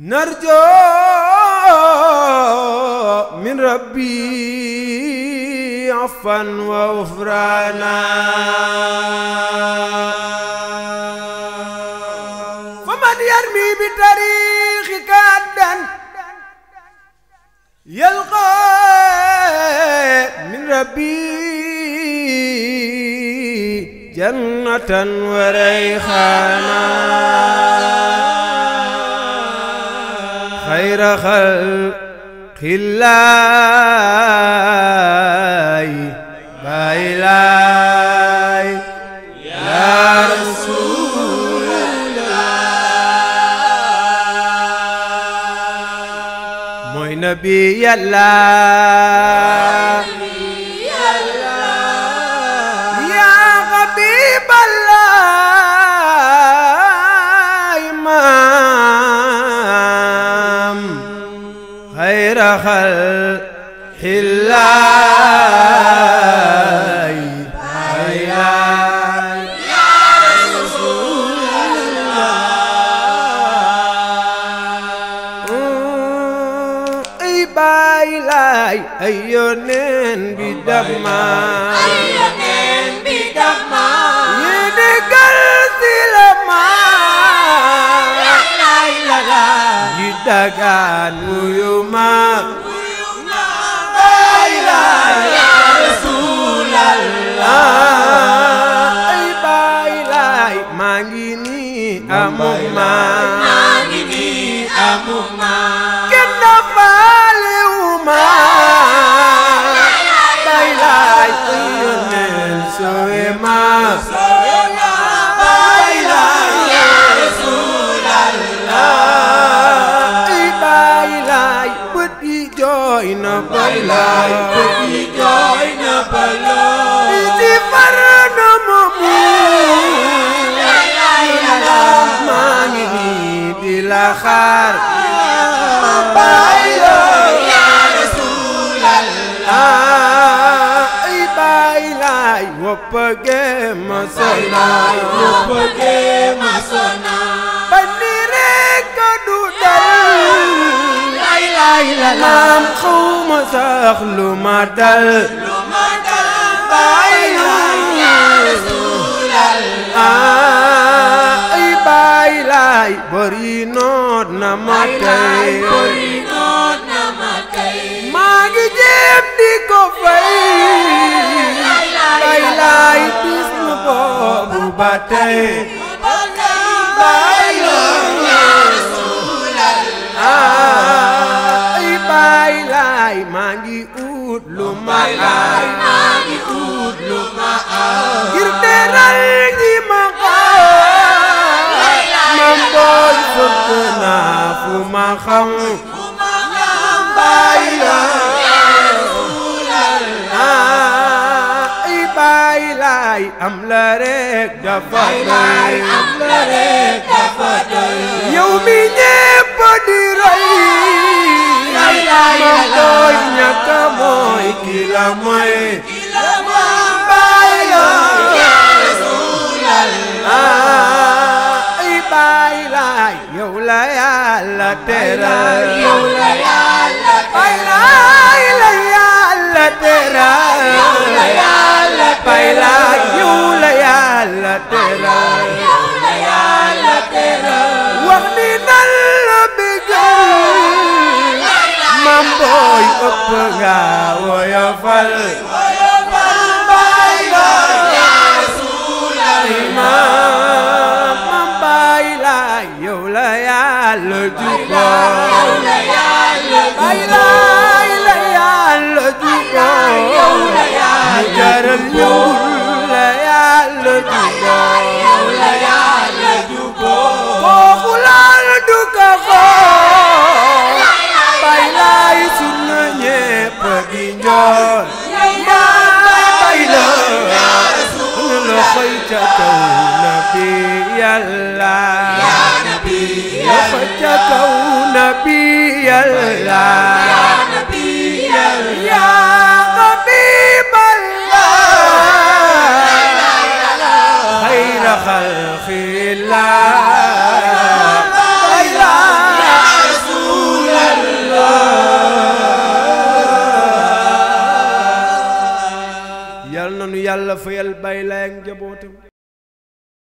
نرجو من ربي عفوا وغفرانا فمن يرمي بطريق كادا يلقى من ربي جنة وريحانا خير خلق الله بايلاي يا رسول الله موي نبي الله يا حبيب الله إمام خير خلق الله يا رسول الله أي بايلاي أيونين بدما أيونين بدما يدقل سلما لا إله إلا يدقان ويوما يا رسول الله ay baay laay maa ngi nii amuma maa ngi nii amuma kenn faalewuma baay laay ay yónneel soowe ma baay laay ya rasuul Allah ay baay laay bët yi jooy na baay laay bët yi jooy na baloo di far na ma maa ngi nii di la xaar baay laay ya rasuul Allah ay baay laay woppage ma sonal woppage ma sonal ba ni rekk du dal laay la naam xawma sax lu ma dal lu ma dal baay ya rasuul Allah ay baay laay bor yi noot na ma tey bori noot na ma tey maa ngi jéem di ko fay baay laay bis na boobu ba tey baay ya rasuul Allah ay baay laay maa ngi ut lu ma aay maa ngi ut lu ma am ngir teral ñi ma xam mam booy fëkk naa fu ma xam baay laay ya rasuul ay baay laay am la rek dafa doy am la rek dafa doy yow mi ñépp di roy mam booy ñàkk mooy ki la mooy baay laay ya rasuul ay baay laay yow la Yàlla teral yow la Yàlla baay laay la Yàlla teral yow la Yàlla baay laay yow la Yàlla teral yow la Yàlla teral wax ni nan la bëggal mam booy ëpp nga woyofal baay laay ya rasuul mam baay laay yow la Yàlla jubal yow la Yàlla baay laay la Yàlla jubal yow la Yàlla mu jaral yow la Yàlla jubal yow la Yàlla jubal kooku laal du ko xool baay laay sunna ñépp di njool baay laay na loxoy ca kaw nabi Yàlla loxo ca kaw nabi Yàlla ya habiballah خير خلق الله na nu yàlla fayal Baay Laay ak njabootam